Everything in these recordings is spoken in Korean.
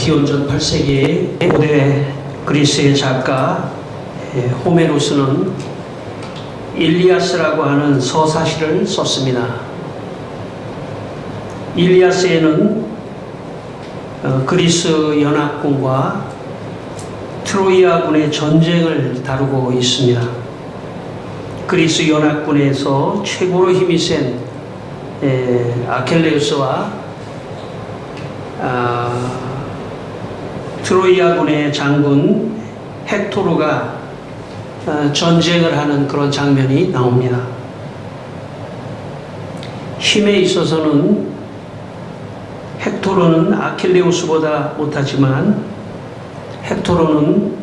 기원전 8세기의 고대 그리스의 작가 호메로스는 일리아스라고 하는 서사시를 썼습니다. 일리아스에는 그리스 연합군과 트로이아군의 전쟁을 다루고 있습니다. 그리스 연합군에서 최고로 힘이 센 아킬레우스와 트로이아군의 장군 헥토르가 전쟁을 하는 그런 장면이 나옵니다. 힘에 있어서는 헥토르는 아킬레우스보다 못하지만 헥토르는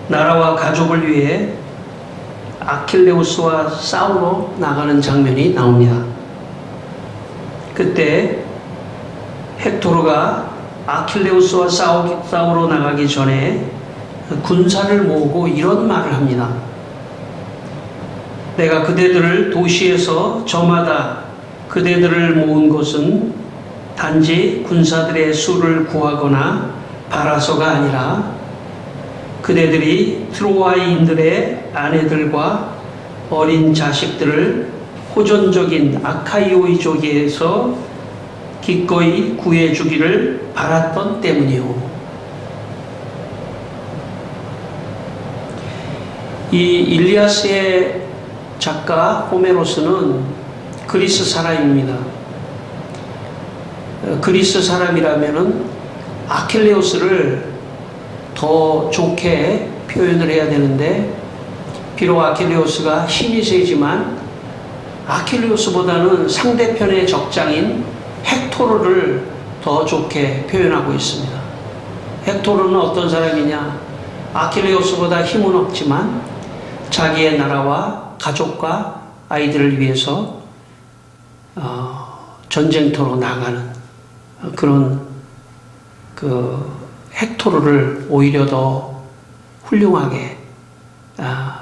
나라와 가족을 위해 아킬레우스와 싸우러 나가는 장면이 나옵니다. 그때 헥토르가 아킬레우스와 싸우러 나가기 전에 군사를 모으고 이런 말을 합니다. 내가 그대들을 도시에서 저마다 그대들을 모은 것은 단지 군사들의 수를 구하거나 바라서가 아니라 그대들이 트로아이인들의 아내들과 어린 자식들을 호전적인 아카이오이족에서 기꺼이 구해주기를 바랐던 때문이요. 이 일리아스의 작가 호메로스는 그리스 사람입니다. 그리스 사람이라면은 아킬레우스를 더 좋게 표현을 해야 되는데, 비록 아킬레우스가 힘이 세지만 아킬레우스보다는 상대편의 적장인 헥토르를 더 좋게 표현하고 있습니다. 헥토르는 어떤 사람이냐? 아킬레우스보다 힘은 없지만 자기의 나라와 가족과 아이들을 위해서 전쟁터로 나가는 그런 헥토르를 오히려 더 훌륭하게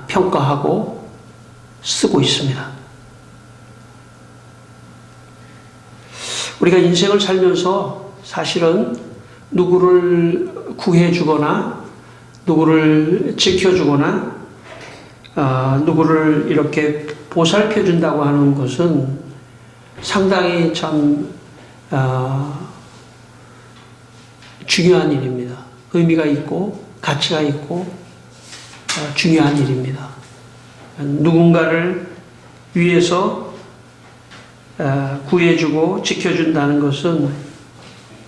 평가하고 쓰고 있습니다. 우리가 인생을 살면서 사실은 누구를 구해주거나 누구를 지켜주거나 누구를 이렇게 보살펴준다고 하는 것은 상당히 참 중요한 일입니다. 의미가 있고 가치가 있고 중요한 일입니다. 누군가를 위해서 구해주고 지켜준다는 것은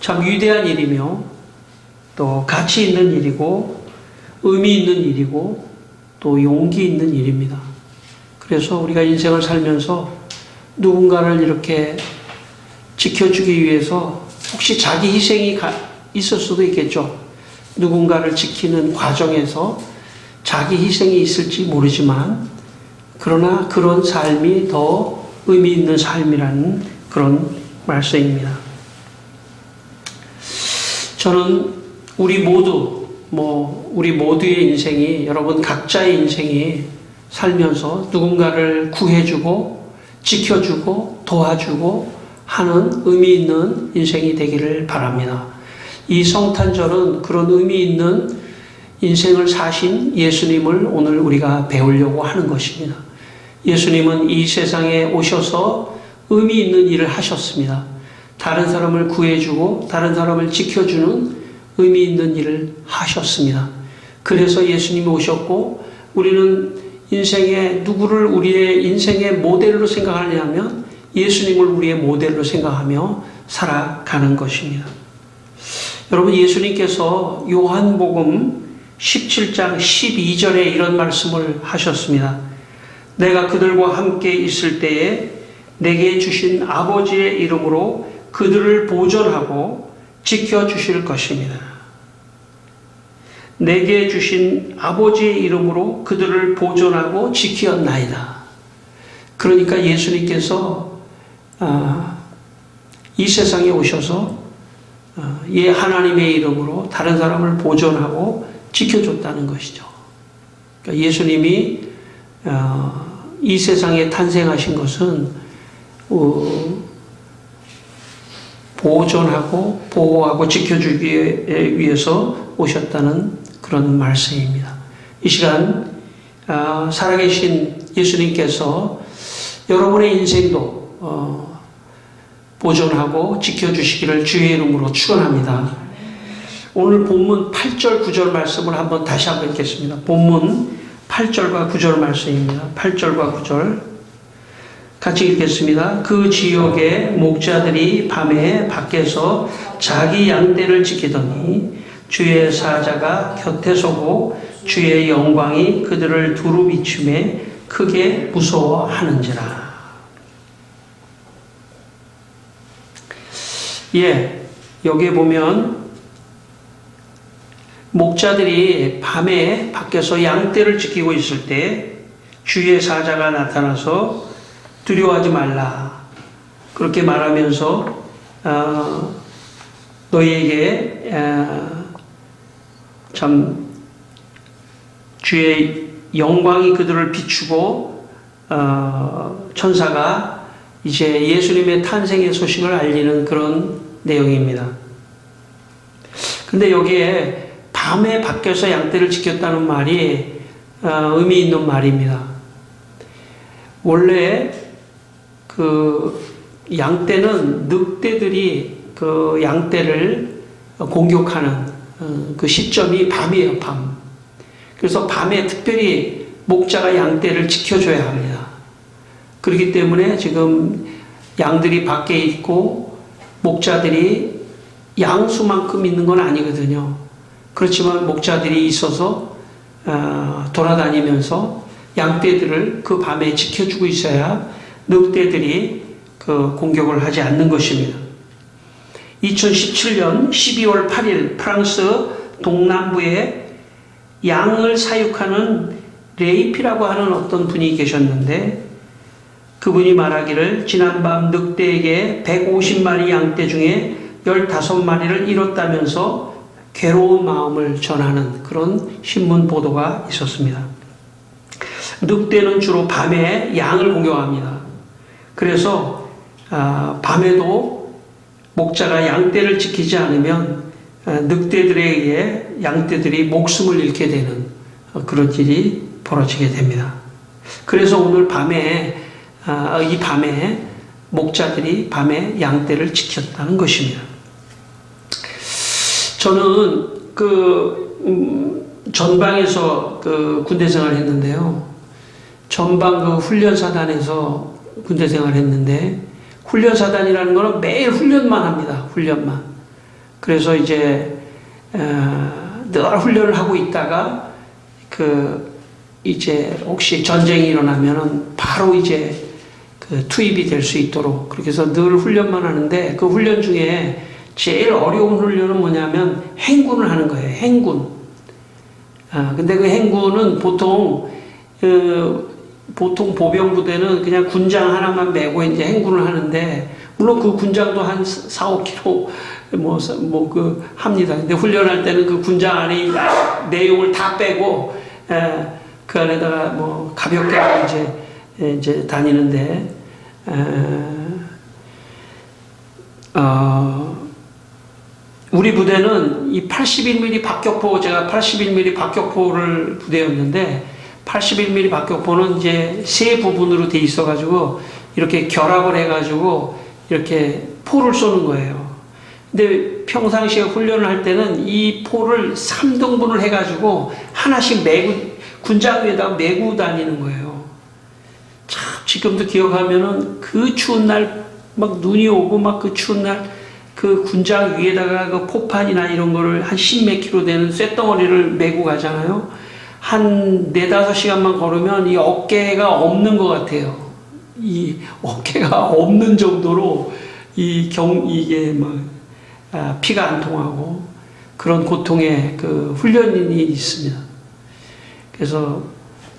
참 위대한 일이며 또 가치 있는 일이고 의미 있는 일이고 또 용기 있는 일입니다. 그래서 우리가 인생을 살면서 누군가를 이렇게 지켜주기 위해서 혹시 자기 희생이 있을 수도 있겠죠. 누군가를 지키는 과정에서 자기 희생이 있을지 모르지만 그러나 그런 삶이 더 의미 있는 삶이라는 그런 말씀입니다. 저는 우리 모두의 인생이, 여러분 각자의 인생이 살면서 누군가를 구해주고 지켜주고 도와주고 하는 의미 있는 인생이 되기를 바랍니다. 이 성탄절은 그런 의미 있는 인생을 사신 예수님을 오늘 우리가 배우려고 하는 것입니다. 예수님은 이 세상에 오셔서 의미 있는 일을 하셨습니다. 다른 사람을 구해주고 다른 사람을 지켜주는 의미 있는 일을 하셨습니다. 그래서 예수님이 오셨고 우리는 인생에 누구를 우리의 인생의 모델로 생각하냐면 예수님을 우리의 모델로 생각하며 살아가는 것입니다. 여러분, 예수님께서 요한복음 17장 12절에 이런 말씀을 하셨습니다. 내가 그들과 함께 있을 때에 내게 주신 아버지의 이름으로 그들을 보존하고 지켜주실 것입니다. 내게 주신 아버지의 이름으로 그들을 보존하고 지키었나이다. 그러니까 예수님께서 이 세상에 오셔서 하나님의 이름으로 다른 사람을 보존하고 지켜줬다는 것이죠. 그러니까 예수님이 이 세상에 탄생하신 것은 보존하고 보호하고 지켜주기 위해서 오셨다는 그런 말씀입니다. 이 시간 살아계신 예수님께서 여러분의 인생도 보존하고 지켜주시기를 주의 이름으로 축원합니다. 오늘 본문 8절 9절 말씀을 다시 한번 읽겠습니다. 본문 8절과 9절 말씀입니다. 8절과 9절 같이 읽겠습니다. 그 지역의 목자들이 밤에 밖에서 자기 양떼를 지키더니 주의 사자가 곁에 서고 주의 영광이 그들을 두루 비추매 크게 무서워하는지라. 여기에 보면 목자들이 밤에 밖에서 양떼를 지키고 있을 때 주의 사자가 나타나서 두려워하지 말라 그렇게 말하면서 너희에게 참 주의 영광이 그들을 비추고 천사가 이제 예수님의 탄생의 소식을 알리는 그런 내용입니다. 근데 여기에 밤에 밖에서 양떼를 지켰다는 말이 의미 있는 말입니다. 원래 그 양떼는 늑대들이 그 양떼를 공격하는 그 시점이 밤이에요, 밤. 그래서 밤에 특별히 목자가 양떼를 지켜줘야 합니다. 그렇기 때문에 지금 양들이 밖에 있고 목자들이 양수만큼 있는 건 아니거든요. 그렇지만 목자들이 있어서 돌아다니면서 양떼들을 그 밤에 지켜주고 있어야 늑대들이 그 공격을 하지 않는 것입니다. 2017년 12월 8일 프랑스 동남부에 양을 사육하는 레이피라고 하는 어떤 분이 계셨는데 그분이 말하기를 지난밤 늑대에게 150마리 양떼 중에 15마리를 잃었다면서 괴로운 마음을 전하는 그런 신문 보도가 있었습니다. 늑대는 주로 밤에 양을 공격합니다. 그래서 밤에도 목자가 양떼를 지키지 않으면 늑대들에 의해 양떼들이 목숨을 잃게 되는 그런 일이 벌어지게 됩니다. 그래서 오늘 밤에 이 밤에 목자들이 밤에 양떼를 지켰다는 것입니다. 저는 전방에서 군대 생활을 했는데요. 전방 훈련사단에서 군대 생활을 했는데 훈련사단이라는 거는 매일 훈련만 합니다. 훈련만. 그래서 이제 늘 훈련을 하고 있다가 이제 혹시 전쟁이 일어나면은 바로 이제 투입이 될 수 있도록 그렇게 해서 늘 훈련만 하는데 그 훈련 중에 제일 어려운 훈련은 뭐냐면 행군을 하는 거예요. 행군. 근데 그 행군은 보통 보병 부대는 그냥 군장 하나만 메고 이제 행군을 하는데 물론 그 군장도 한 4-5kg 합니다. 근데 훈련할 때는 그 군장 안에 내용을 다 빼고 그 안에다가 가볍게 이제 다니는데 우리 부대는 이 81mm 박격포 제가 81mm 박격포를 부대였는데 81mm 박격포는 이제 세 부분으로 돼 있어가지고 이렇게 결합을 해가지고 이렇게 포를 쏘는 거예요. 근데 평상시에 훈련을 할 때는 이 포를 3등분을 해가지고 하나씩 군장 위에다가 메고 다니는 거예요. 참 지금도 기억하면은 그 추운 날 막 눈이 오고 막 그 추운 날 그 군장 위에다가 그 포판이나 이런 거를 한 10몇 킬로 되는 쇳덩어리를 메고 가잖아요. 한 4-5시간만 걸으면 이 어깨가 없는 것 같아요. 이 어깨가 없는 정도로 이게 피가 안 통하고 그런 고통의 그 훈련이 있습니다. 그래서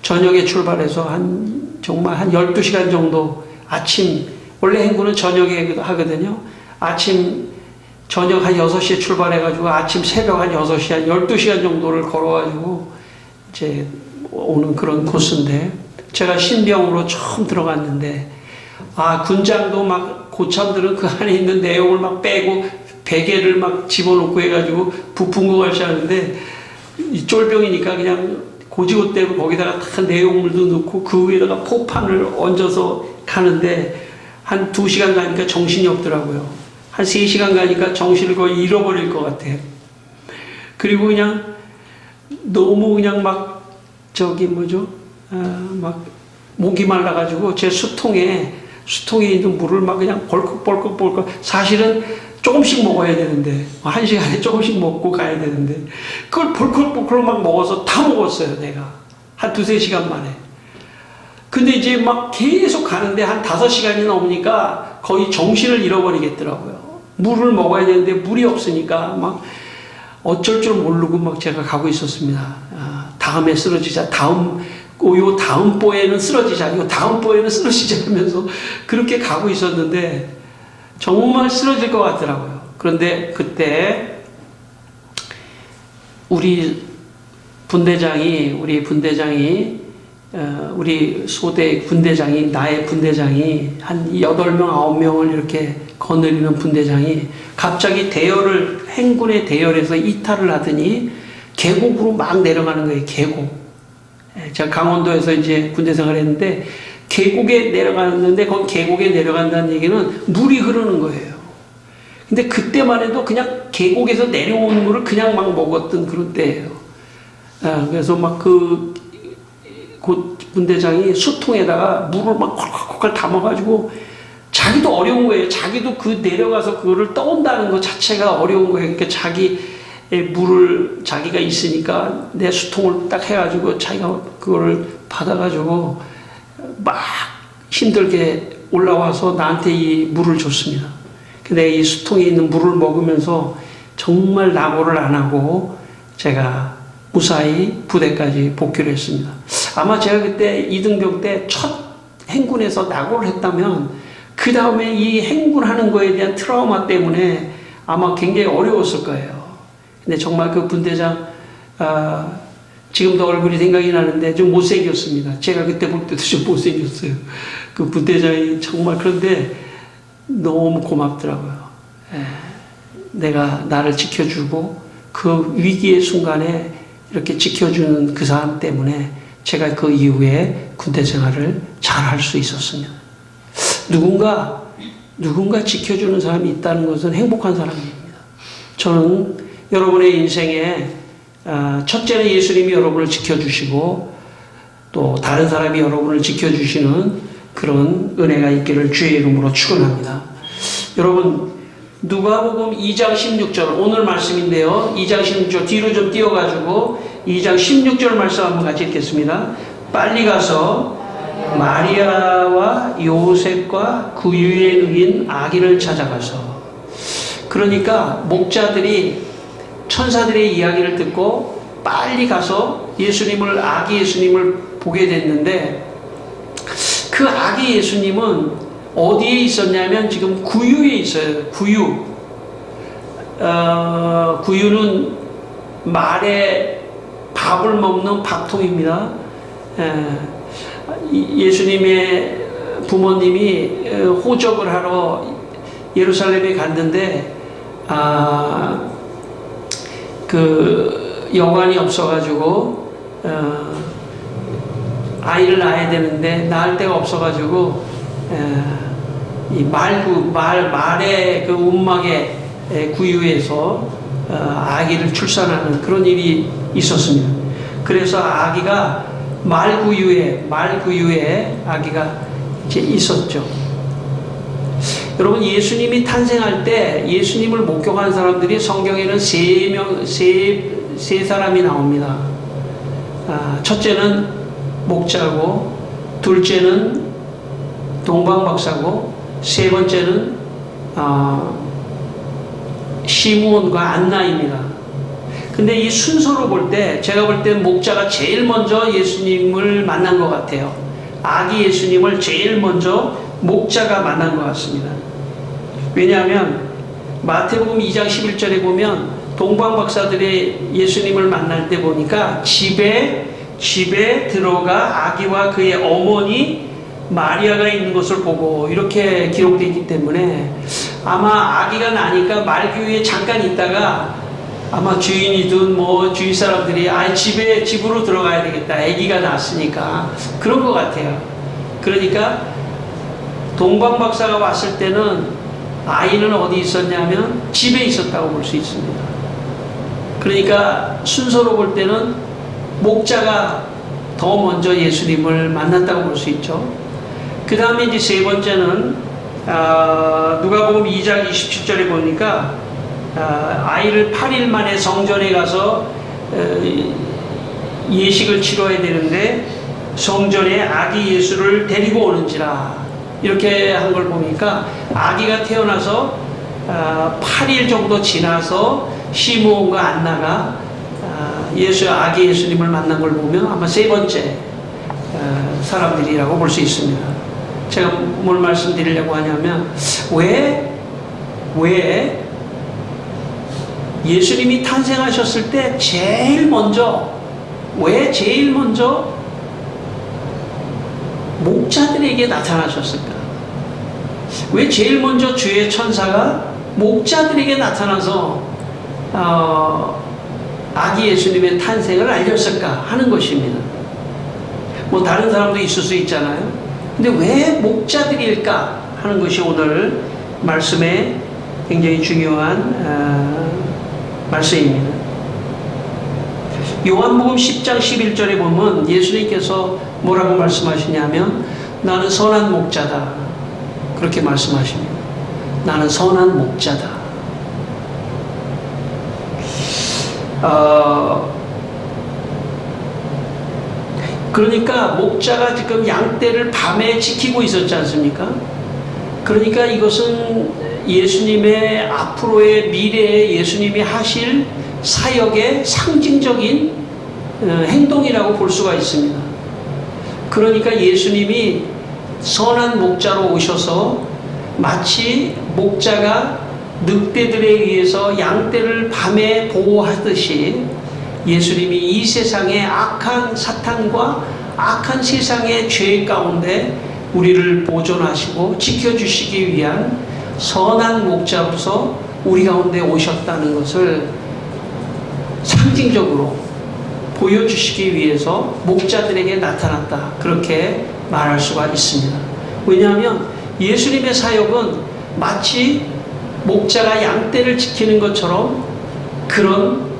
저녁에 출발해서 정말 한 12시간 정도 아침, 원래 행군은 저녁에 하거든요. 저녁 한 6시에 출발해가지고 아침 새벽 한 6시, 한 12시간 정도를 걸어가지고 이제 오는 그런 코스인데 제가 신병으로 처음 들어갔는데 군장도 막 고참들은 그 안에 있는 내용을 막 빼고 베개를 막 집어넣고 해가지고 부푼 거 같이 하는데, 이 쫄병이니까 그냥 고지고대로 거기다가 다 내용물도 넣고 그 위에다가 포판을 얹어서 가는데, 한 2시간 가니까 정신이 없더라고요. 한 3시간 가니까 정신을 거의 잃어버릴 것 같아요. 그리고 그냥 너무 그냥 막 막 목이 말라가지고 제 수통에 있는 물을 막 그냥 벌컥 사실은 조금씩 먹어야 되는데 1시간에 조금씩 먹고 가야 되는데 그걸 벌컥 막 먹어서 다 먹었어요. 내가 한 2-3시간 만에. 근데 이제 막 계속 가는데 한 5시간이 넘으니까 거의 정신을 잃어버리겠더라고요. 물을 먹어야 되는데 물이 없으니까 막 어쩔 줄 모르고 막 제가 가고 있었습니다. 다음에 쓰러지자, 요 다음 뽀에는 쓰러지자, 요 다음 뽀에는 쓰러지자 하면서 그렇게 가고 있었는데 정말 쓰러질 것 같더라고요. 그런데 그때 우리 분대장이 우리 소대 분대장이, 나의 분대장이 한 8명, 9명을 이렇게 거느리는 분대장이 갑자기 행군의 대열에서 이탈을 하더니 계곡으로 막 내려가는 거예요. 계곡. 제가 강원도에서 이제 군대 생활을 했는데 계곡에 내려갔는데 거기 계곡에 내려간다는 얘기는 물이 흐르는 거예요. 근데 그때만 해도 그냥 계곡에서 내려오는 물을 그냥 막 먹었던 그런 때예요. 그래서 막 그 분대장이 수통에다가 물을 막 콜콜콜 담아가지고 자기도 어려운 거예요. 자기도 그 내려가서 그거를 떠온다는 것 자체가 어려운 거예요. 그러니까 물을 자기가 있으니까 내 수통을 딱 해가지고 자기가 그거를 받아가지고 막 힘들게 올라와서 나한테 이 물을 줬습니다. 근데 이 수통에 있는 물을 먹으면서 정말 낙오를 안 하고 제가 무사히 부대까지 복귀를 했습니다. 아마 제가 그때 이등병 때 첫 행군에서 낙오를 했다면 그 다음에 이 행군하는 거에 대한 트라우마 때문에 아마 굉장히 어려웠을 거예요. 근데 정말 그 분대장, 지금도 얼굴이 생각이 나는데 좀 못생겼습니다. 제가 그때 볼 때도 좀 못생겼어요. 그 분대장이 정말, 그런데 너무 고맙더라고요. 내가 나를 지켜주고 그 위기의 순간에 이렇게 지켜주는 그 사람 때문에 제가 그 이후에 군대 생활을 잘 할 수 있었습니다. 누군가 지켜주는 사람이 있다는 것은 행복한 사람입니다. 저는 여러분의 인생에 첫째는 예수님이 여러분을 지켜주시고 또 다른 사람이 여러분을 지켜주시는 그런 은혜가 있기를 주의 이름으로 축원합니다. 여러분, 누가복음 2장 16절 오늘 말씀인데요. 2장 16절 뒤로 좀 띄워가지고 2장 16절 말씀 한번 같이 읽겠습니다. 빨리 가서 마리아와 요셉과 그 위에 누인 아기를 찾아가서, 그러니까 목자들이 천사들의 이야기를 듣고 빨리 가서 아기 예수님을 보게 됐는데, 그 아기 예수님은 어디에 있었냐면 지금 구유에 있어요. 구유는 말에 밥을 먹는 밥통입니다. 예수님의 부모님이 호적을 하러 예루살렘에 갔는데 그 여관이 없어가지고 아이를 낳아야 되는데 낳을 데가 없어가지고 이 말의 그 움막의 구유에서 아기를 출산하는 그런 일이 있었습니다. 그래서 아기가 말구유에 아기가 이제 있었죠. 여러분, 예수님이 탄생할 때 예수님을 목격한 사람들이 성경에는 세 사람이 나옵니다. 첫째는 목자고, 둘째는 동방박사고, 세 번째는 시므온과 안나입니다. 근데 이 순서로 볼 때 제가 볼 때 목자가 제일 먼저 예수님을 만난 것 같아요. 아기 예수님을 제일 먼저 목자가 만난 것 같습니다. 왜냐하면 마태복음 2장 11절에 보면 동방박사들이 예수님을 만날 때 보니까 집에 들어가 아기와 그의 어머니 마리아가 있는 것을 보고 이렇게 기록되어 있기 때문에 아마 아기가 나니까 말귀에 잠깐 있다가 아마 주인이든 뭐 주위 사람들이 집으로 들어가야 되겠다. 아기가 났으니까 그런 것 같아요. 그러니까 동방 박사가 왔을 때는 아이는 어디 있었냐면 집에 있었다고 볼 수 있습니다. 그러니까 순서로 볼 때는 목자가 더 먼저 예수님을 만났다고 볼 수 있죠. 그 다음에 이제 세 번째는 누가복음 2장 27절에 보니까 아이를 8일 만에 성전에 가서 예식을 치러야 되는데 성전에 아기 예수를 데리고 오는지라 이렇게 한 걸 보니까 아기가 태어나서 8일 정도 지나서 시므온과 안나가 아기 예수님을 만난 걸 보면 아마 세 번째 사람들이라고 볼 수 있습니다. 제가 뭘 말씀드리려고 하냐면 왜 예수님이 탄생하셨을 때 제일 먼저 목자들에게 나타나셨을까? 왜 제일 먼저 주의 천사가 목자들에게 나타나서 아기 예수님의 탄생을 알렸을까 하는 것입니다. 뭐 다른 사람도 있을 수 있잖아요. 근데 왜 목자들일까 하는 것이 오늘 말씀의 굉장히 중요한 말씀입니다. 요한복음 10장 11절에 보면 예수님께서 뭐라고 말씀하시냐면 나는 선한 목자다 그렇게 말씀하십니다. 나는 선한 목자다. 그러니까 목자가 지금 양떼를 밤에 지키고 있었지 않습니까? 그러니까 이것은 예수님의 앞으로의 미래에 예수님이 하실 사역의 상징적인 행동이라고 볼 수가 있습니다. 그러니까 예수님이 선한 목자로 오셔서 마치 목자가 늑대들에 의해서 양떼를 밤에 보호하듯이 예수님이 이 세상의 악한 사탄과 악한 세상의 죄 가운데 우리를 보존하시고 지켜주시기 위한 선한 목자로서 우리 가운데 오셨다는 것을 상징적으로 보여주시기 위해서 목자들에게 나타났다. 그렇게 말할 수가 있습니다. 왜냐하면 예수님의 사역은 마치 목자가 양떼를 지키는 것처럼 그런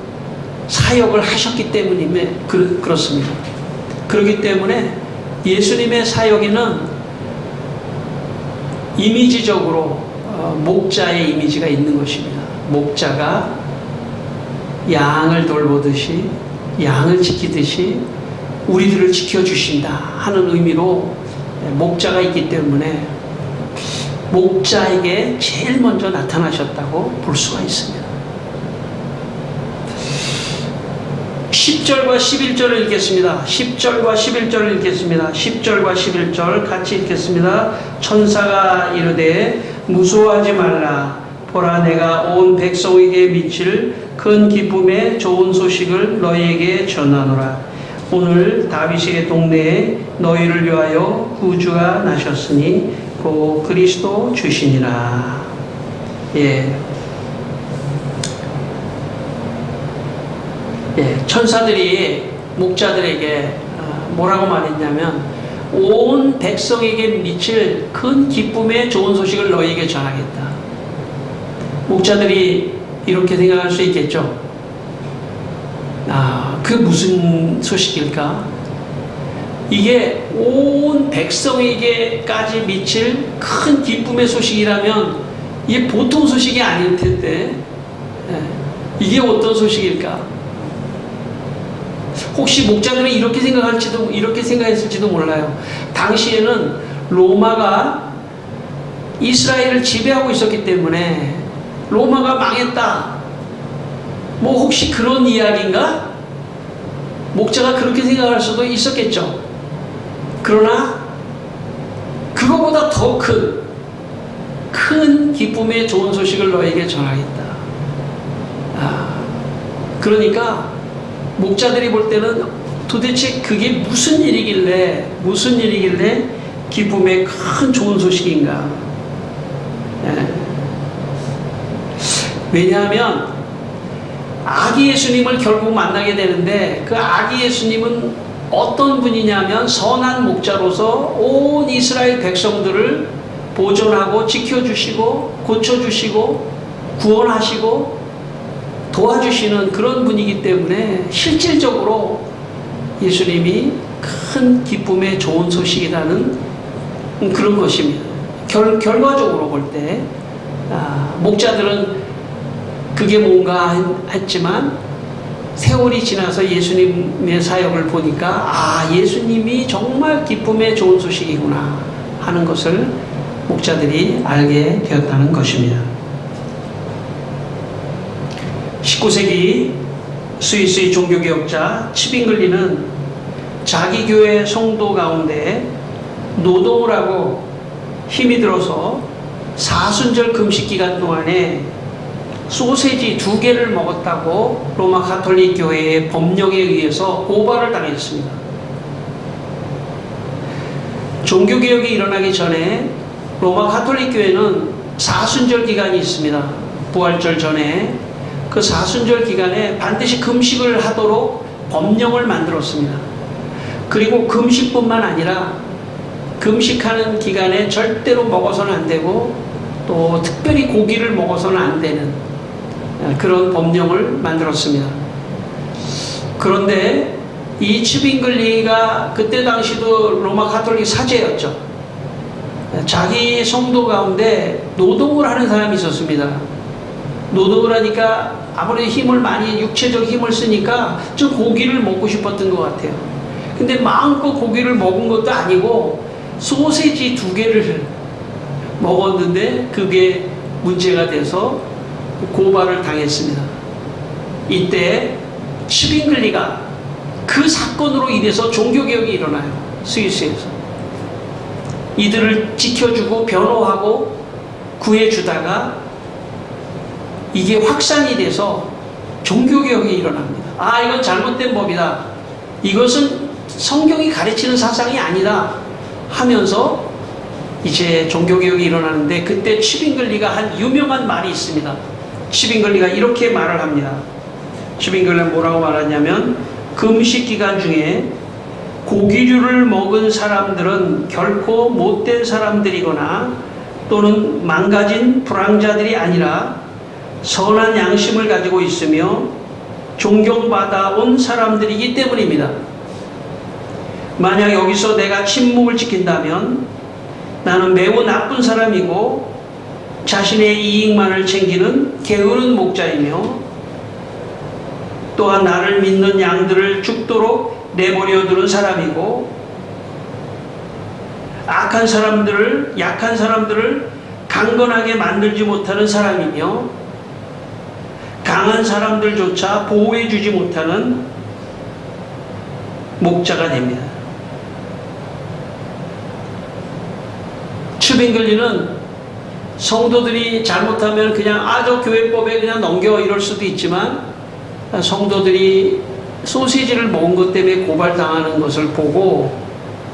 사역을 하셨기 때문에 그렇습니다. 그렇기 때문에 예수님의 사역에는 이미지적으로 목자의 이미지가 있는 것입니다. 목자가 양을 돌보듯이 양을 지키듯이 우리들을 지켜주신다 하는 의미로 목자가 있기 때문에 목자에게 제일 먼저 나타나셨다고 볼 수가 있습니다. 10절과 11절을 읽겠습니다. 10절과 11절을 읽겠습니다. 10절과 11절 같이 읽겠습니다. 천사가 이르되 무서워하지 말라. 보라 내가 온 백성에게 미칠 큰 기쁨의 좋은 소식을 너희에게 전하노라. 오늘 다윗의 동네에 너희를 위하여 구주가 나셨으니 곧 그리스도 주시니라. 천사들이 목자들에게 뭐라고 말했냐면 온 백성에게 미칠 큰 기쁨의 좋은 소식을 너희에게 전하겠다. 목자들이 이렇게 생각할 수 있겠죠. 그 무슨 소식일까? 이게 온 백성에게까지 미칠 큰 기쁨의 소식이라면 이게 보통 소식이 아닐 텐데 이게 어떤 소식일까? 혹시 목자들은 이렇게 생각했을지도 몰라요. 당시에는 로마가 이스라엘을 지배하고 있었기 때문에 로마가 망했다. 뭐 혹시 그런 이야기인가? 목자가 그렇게 생각할 수도 있었겠죠. 그러나 그거보다 더 큰 기쁨의 좋은 소식을 너에게 전하겠다. 그러니까 목자들이 볼 때는 도대체 그게 무슨 일이길래 기쁨의 큰 좋은 소식인가? 예. 왜냐하면 아기 예수님을 결국 만나게 되는데 그 아기 예수님은 어떤 분이냐면 선한 목자로서 온 이스라엘 백성들을 보존하고 지켜주시고 고쳐주시고 구원하시고 도와주시는 그런 분이기 때문에 실질적으로 예수님이 큰 기쁨의 좋은 소식이라는 그런 것입니다. 결과적으로 볼 때 목자들은 그게 뭔가 했지만 세월이 지나서 예수님의 사역을 보니까 예수님이 정말 기쁨의 좋은 소식이구나 하는 것을 목자들이 알게 되었다는 것입니다. 19세기 스위스의 종교개혁자 치빙글리는 자기 교회 성도 가운데 노동을 하고 힘이 들어서 사순절 금식 기간 동안에 소세지 2개를 먹었다고 로마 가톨릭 교회의 법령에 의해서 고발을 당했습니다. 종교개혁이 일어나기 전에 로마 가톨릭 교회는 사순절 기간이 있습니다. 부활절 전에 그 사순절 기간에 반드시 금식을 하도록 법령을 만들었습니다. 그리고 금식뿐만 아니라 금식하는 기간에 절대로 먹어서는 안 되고 또 특별히 고기를 먹어서는 안 되는 그런 법령을 만들었습니다. 그런데 이 치빙글리가 그때 당시도 로마 가톨릭 사제였죠. 자기 성도 가운데 노동을 하는 사람이 있었습니다. 노동을 하니까 아무래도 육체적 힘을 쓰니까 좀 고기를 먹고 싶었던 것 같아요. 근데 마음껏 고기를 먹은 것도 아니고 소세지 2개를 먹었는데 그게 문제가 돼서 고발을 당했습니다. 이때 치빙글리가 그 사건으로 인해서 종교개혁이 일어나요. 스위스에서. 이들을 지켜주고 변호하고 구해주다가 이게 확산이 돼서 종교개혁이 일어납니다. 이건 잘못된 법이다. 이것은 성경이 가르치는 사상이 아니다 하면서 이제 종교개혁이 일어나는데 그때 치빙글리가 한 유명한 말이 있습니다. 치빙글리가 이렇게 말을 합니다. 치빙글리는 뭐라고 말하냐면 금식 기간 중에 고기류를 먹은 사람들은 결코 못된 사람들이거나 또는 망가진 불황자들이 아니라 선한 양심을 가지고 있으며 존경받아온 사람들이기 때문입니다. 만약 여기서 내가 침묵을 지킨다면 나는 매우 나쁜 사람이고 자신의 이익만을 챙기는 게으른 목자이며 또한 나를 믿는 양들을 죽도록 내버려 두는 사람이고 약한 사람들을 강건하게 만들지 못하는 사람이며 강한 사람들조차 보호해주지 못하는 목자가 됩니다. 치빙글리는 성도들이 잘못하면 그냥 저 교회법에 그냥 넘겨 이럴 수도 있지만 성도들이 소시지를 먹은 것 때문에 고발당하는 것을 보고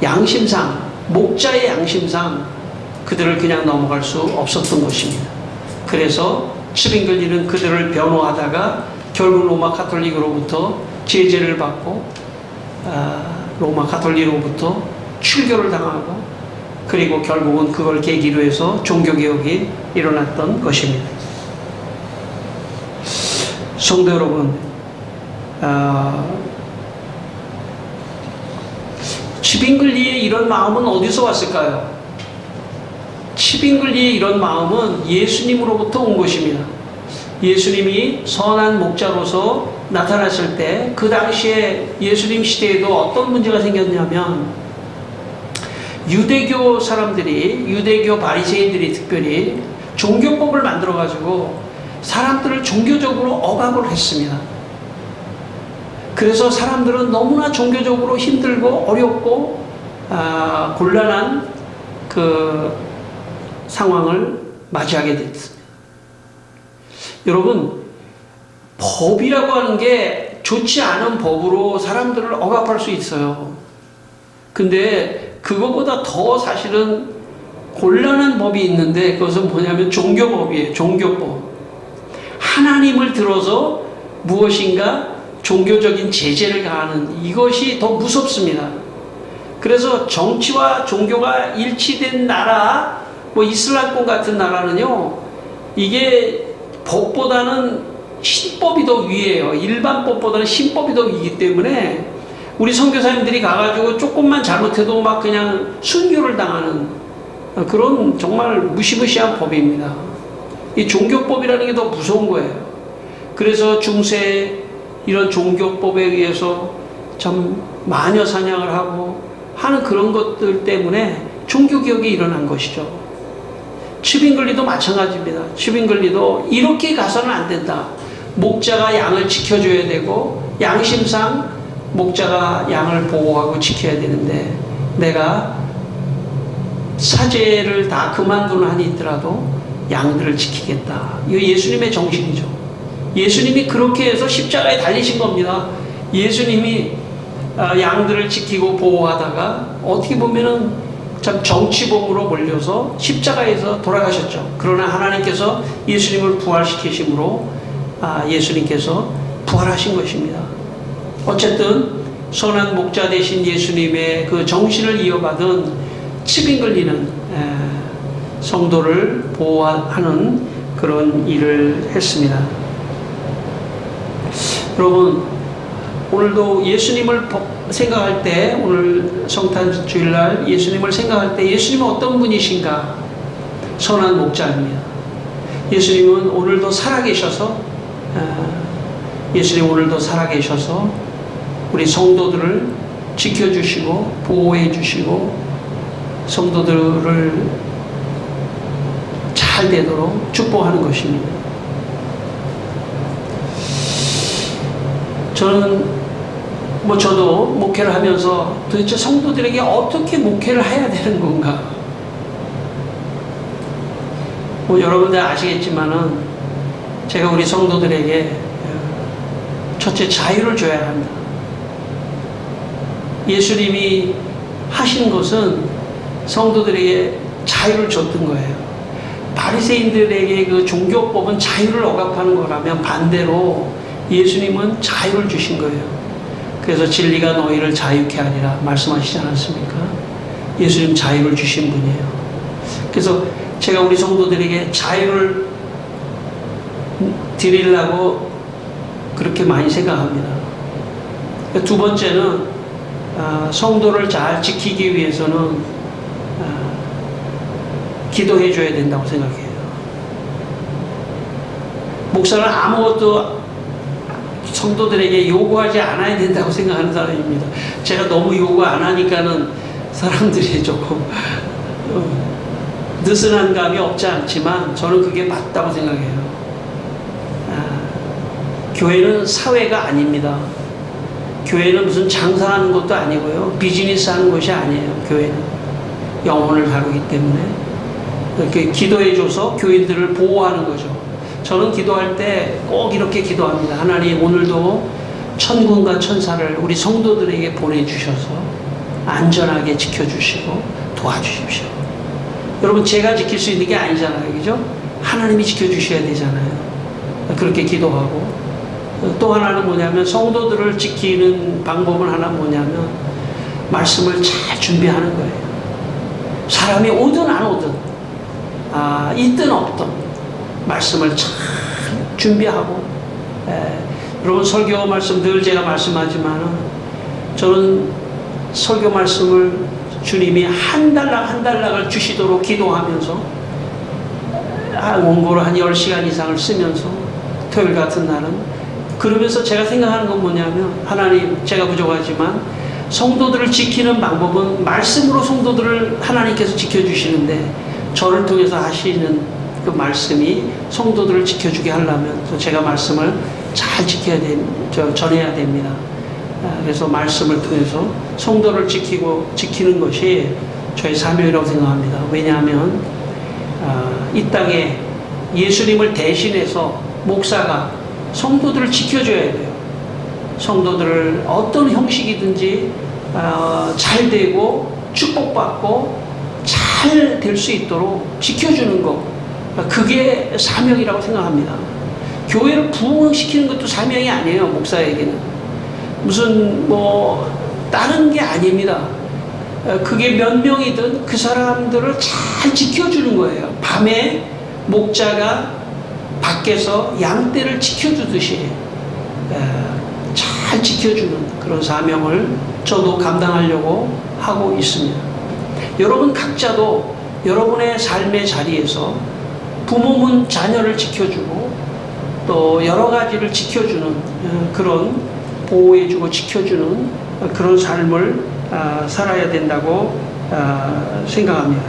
양심상 목자의 양심상 그들을 그냥 넘어갈 수 없었던 것입니다. 그래서 치빙글리는 그들을 변호하다가 결국 로마 가톨릭으로부터 제재를 받고 로마 가톨릭으로부터 출교를 당하고 그리고 결국은 그걸 계기로 해서 종교개혁이 일어났던 것입니다. 성도 여러분, 치빙글리의 이런 마음은 어디서 왔을까요? 치빙글리의 이런 마음은 예수님으로부터 온 것입니다. 예수님이 선한 목자로서 나타났을 때 그 당시에 예수님 시대에도 어떤 문제가 생겼냐면 유대교 바리새인들이 특별히 종교법을 만들어 가지고 사람들을 종교적으로 억압을 했습니다. 그래서 사람들은 너무나 종교적으로 힘들고 어렵고 곤란한 그 상황을 맞이하게 됐습니다. 여러분, 법이라고 하는 게 좋지 않은 법으로 사람들을 억압할 수 있어요. 근데 그거보다 더 사실은 곤란한 법이 있는데 그것은 뭐냐면 종교법이에요. 종교법. 하나님을 들어서 무엇인가 종교적인 제재를 가하는 이것이 더 무섭습니다. 그래서 정치와 종교가 일치된 나라, 뭐 이슬람권 같은 나라는요, 이게 법보다는 신법이 더 위에요. 일반 법보다는 신법이 더 위기 때문에 우리 선교사님들이 가가지고 조금만 잘못해도 막 그냥 순교를 당하는 그런 정말 무시무시한 법입니다. 이 종교법이라는 게 더 무서운 거예요. 그래서 중세 이런 종교법에 의해서 참 마녀 사냥을 하고 하는 그런 것들 때문에 종교개혁이 일어난 것이죠. 츠빙글리도 마찬가지입니다. 츠빙글리도 이렇게 가서는 안 된다. 목자가 양을 지켜줘야 되고 양심상 목자가 양을 보호하고 지켜야 되는데 내가 사제를 다 그만두는 한이 있더라도 양들을 지키겠다. 이거 예수님의 정신이죠. 예수님이 그렇게 해서 십자가에 달리신 겁니다. 예수님이 양들을 지키고 보호하다가 어떻게 보면은 참 정치범으로 몰려서 십자가에서 돌아가셨죠. 그러나 하나님께서 예수님을 부활시키심으로 예수님께서 부활하신 것입니다. 어쨌든 선한 목자 되신 예수님의 그 정신을 이어받은 츠빙글리는 성도를 보호하는 그런 일을 했습니다. 여러분, 오늘도 예수님을 생각할 때, 오늘 성탄 주일날 예수님을 생각할 때 예수님은 어떤 분이신가? 선한 목자입니다. 예수님은 오늘도 살아계셔서 우리 성도들을 지켜주시고 보호해 주시고 성도들을 잘 되도록 축복하는 것입니다. 저도 목회를 하면서 도대체 성도들에게 어떻게 목회를 해야 되는 건가? 여러분들 아시겠지만은 제가 우리 성도들에게 첫째 자유를 줘야 한다. 예수님이 하신 것은 성도들에게 자유를 줬던 거예요. 바리새인들에게 그 종교법은 자유를 억압하는 거라면 반대로 예수님은 자유를 주신 거예요. 그래서 진리가 너희를 자유케 하리라 말씀하시지 않았습니까? 예수님 자유를 주신 분이에요. 그래서 제가 우리 성도들에게 자유를 드리려고 그렇게 많이 생각합니다. 두 번째는 성도를 잘 지키기 위해서는 기도해 줘야 된다고 생각해요. 목사는 아무것도 성도들에게 요구하지 않아야 된다고 생각하는 사람입니다. 제가 너무 요구 안 하니까는 사람들이 조금 느슨한 감이 없지 않지만 저는 그게 맞다고 생각해요. 교회는 사회가 아닙니다. 교회는 무슨 장사하는 것도 아니고요. 비즈니스 하는 것이 아니에요. 교회는 영혼을 다루기 때문에 이렇게 기도해줘서 교인들을 보호하는 거죠. 저는 기도할 때 꼭 이렇게 기도합니다. 하나님, 오늘도 천군과 천사를 우리 성도들에게 보내주셔서 안전하게 지켜주시고 도와주십시오. 여러분, 제가 지킬 수 있는 게 아니잖아요. 그죠? 하나님이 지켜주셔야 되잖아요. 그렇게 기도하고 또 하나는 뭐냐면 성도들을 지키는 방법은 하나 뭐냐면 말씀을 잘 준비하는 거예요. 사람이 오든 안 오든 있든 없든 말씀을 잘 준비하고 여러분 설교 말씀 늘 제가 말씀하지만은 저는 설교 말씀을 주님이 한 달락을 주시도록 기도하면서 원고를 한 10시간 이상을 쓰면서 토요일 같은 날은 그러면서 제가 생각하는 건 뭐냐면 하나님, 제가 부족하지만 성도들을 지키는 방법은 말씀으로 성도들을 하나님께서 지켜주시는데 저를 통해서 하시는 그 말씀이 성도들을 지켜주게 하려면 제가 말씀을 잘 전해야 됩니다. 그래서 말씀을 통해서 성도를 지키는 것이 저의 사명이라고 생각합니다. 왜냐하면 이 땅에 예수님을 대신해서 목사가 성도들을 지켜줘야 돼요. 성도들을 어떤 형식이든지 잘 되고 축복받고 잘 될 수 있도록 지켜주는 것, 그게 사명이라고 생각합니다. 교회를 부흥시키는 것도 사명이 아니에요. 목사에게는 무슨 다른 게 아닙니다. 그게 몇 명이든 그 사람들을 잘 지켜주는 거예요. 밤에 목자가 밖에서 양떼를 지켜주듯이 잘 지켜주는 그런 사명을 저도 감당하려고 하고 있습니다. 여러분 각자도 여러분의 삶의 자리에서 부모는 자녀를 지켜주고 또 여러 가지를 지켜주는 그런 보호해주고 지켜주는 그런 삶을 살아야 된다고 생각합니다.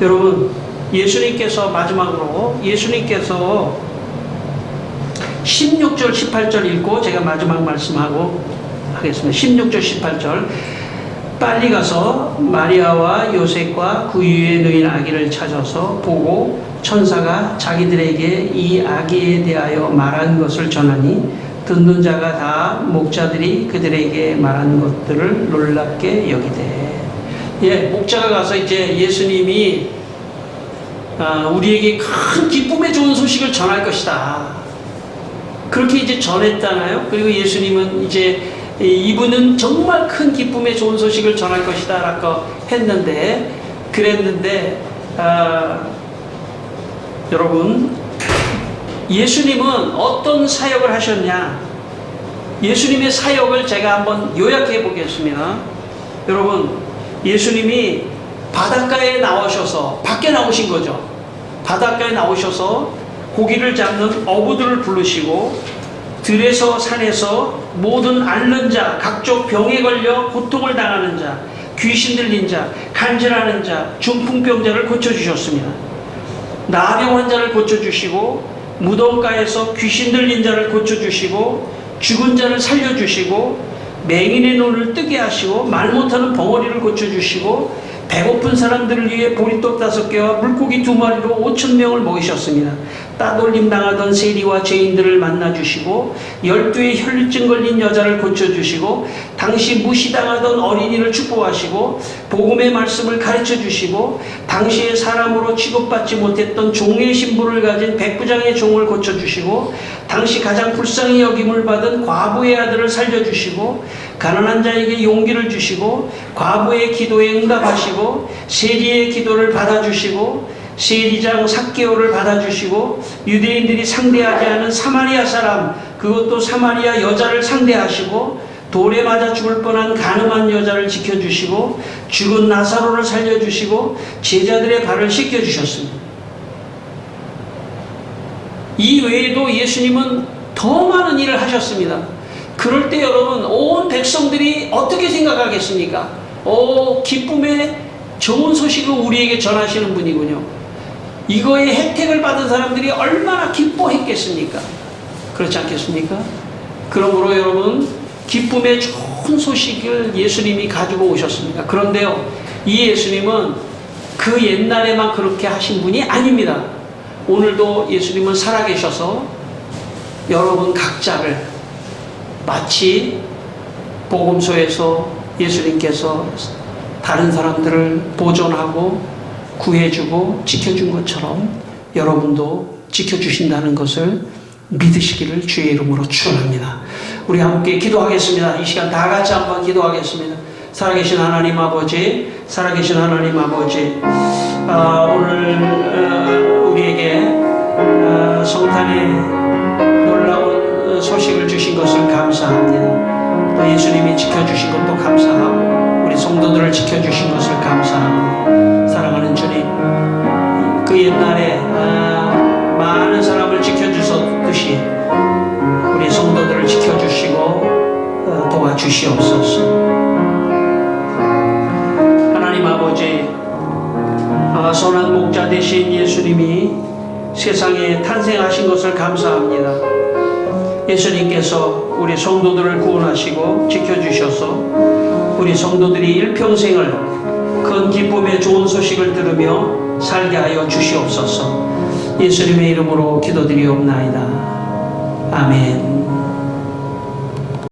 여러분, 예수님께서 마지막으로 16절 18절 읽고 제가 마지막 말씀하고 하겠습니다. 16절 18절 빨리 가서 마리아와 요셉과 그 위에 누인 아기를 찾아서 보고 천사가 자기들에게 이 아기에 대하여 말한 것을 전하니 듣는 자가 다 목자들이 그들에게 말한 것들을 놀랍게 여기되. 목자가 가서 이제 예수님이 우리에게 큰 기쁨의 좋은 소식을 전할 것이다. 그렇게 이제 전했잖아요. 그리고 예수님은 이제 이분은 정말 큰 기쁨의 좋은 소식을 전할 것이다 라고 그랬는데 여러분, 예수님은 어떤 사역을 하셨냐? 예수님의 사역을 제가 한번 요약해 보겠습니다. 여러분, 예수님이 바닷가에 나오셔서 밖에 나오신 거죠. 바닷가에 나오셔서 고기를 잡는 어부들을 부르시고 들에서 산에서 모든 앓는 자, 각종 병에 걸려 고통을 당하는 자, 귀신 들린 자, 간질하는 자, 중풍병자를 고쳐주셨습니다. 나병 환자를 고쳐주시고 무덤가에서 귀신 들린 자를 고쳐주시고 죽은 자를 살려주시고 맹인의 눈을 뜨게 하시고 말 못하는 벙어리를 고쳐주시고 배고픈 사람들을 위해 보리떡 5개와 물고기 2마리로 5,000명을 먹이셨습니다. 따돌림 당하던 세리와 죄인들을 만나주시고 12의 혈루증 걸린 여자를 고쳐주시고 당시 무시당하던 어린이를 축복하시고 복음의 말씀을 가르쳐주시고 당시에 사람으로 취급받지 못했던 종의 신분을 가진 백부장의 종을 고쳐주시고 당시 가장 불쌍히 여김을 받은 과부의 아들을 살려주시고 가난한 자에게 용기를 주시고 과부의 기도에 응답하시고 세리의 기도를 받아주시고 세리장 삭개오를 받아주시고 유대인들이 상대하지 않은 사마리아 사람, 그것도 사마리아 여자를 상대하시고 돌에 맞아 죽을 뻔한 간음한 여자를 지켜주시고 죽은 나사로를 살려주시고 제자들의 발을 씻겨주셨습니다. 이 외에도 예수님은 더 많은 일을 하셨습니다. 그럴 때 여러분, 온 백성들이 어떻게 생각하겠습니까? 기쁨의 좋은 소식을 우리에게 전하시는 분이군요. 이거에 혜택을 받은 사람들이 얼마나 기뻐했겠습니까? 그렇지 않겠습니까? 그러므로 여러분, 기쁨의 좋은 소식을 예수님이 가지고 오셨습니다. 그런데요, 이 예수님은 그 옛날에만 그렇게 하신 분이 아닙니다. 오늘도 예수님은 살아계셔서 여러분 각자를 마치 복음서에서 예수님께서 다른 사람들을 보존하고 구해주고 지켜준 것처럼 여러분도 지켜주신다는 것을 믿으시기를 주의 이름으로 축원합니다. 우리 함께 기도하겠습니다. 이 시간 다 같이 한번 기도하겠습니다. 살아계신 하나님 아버지, 살아계신 하나님 아버지, 오늘 우리에게 성탄의 놀라운 소식을 주신 것을 감사합니다. 또 예수님이 지켜주신 것도 감사하고 우리 성도들을 지켜주신 것을 감사합니다. 사랑하는 주님, 그 옛날에 많은 사람을 지켜주셨듯이 우리 성도들을 지켜주시고 도와주시옵소서. 하나님 아버지, 선한 목자 되신 예수님이 세상에 탄생하신 것을 감사합니다. 예수님께서 우리 성도들을 구원하시고 지켜주셔서 우리 성도들이 일평생을 큰 기쁨의 좋은 소식을 들으며 살게 하여 주시옵소서. 예수님의 이름으로 기도드리옵나이다. 아멘.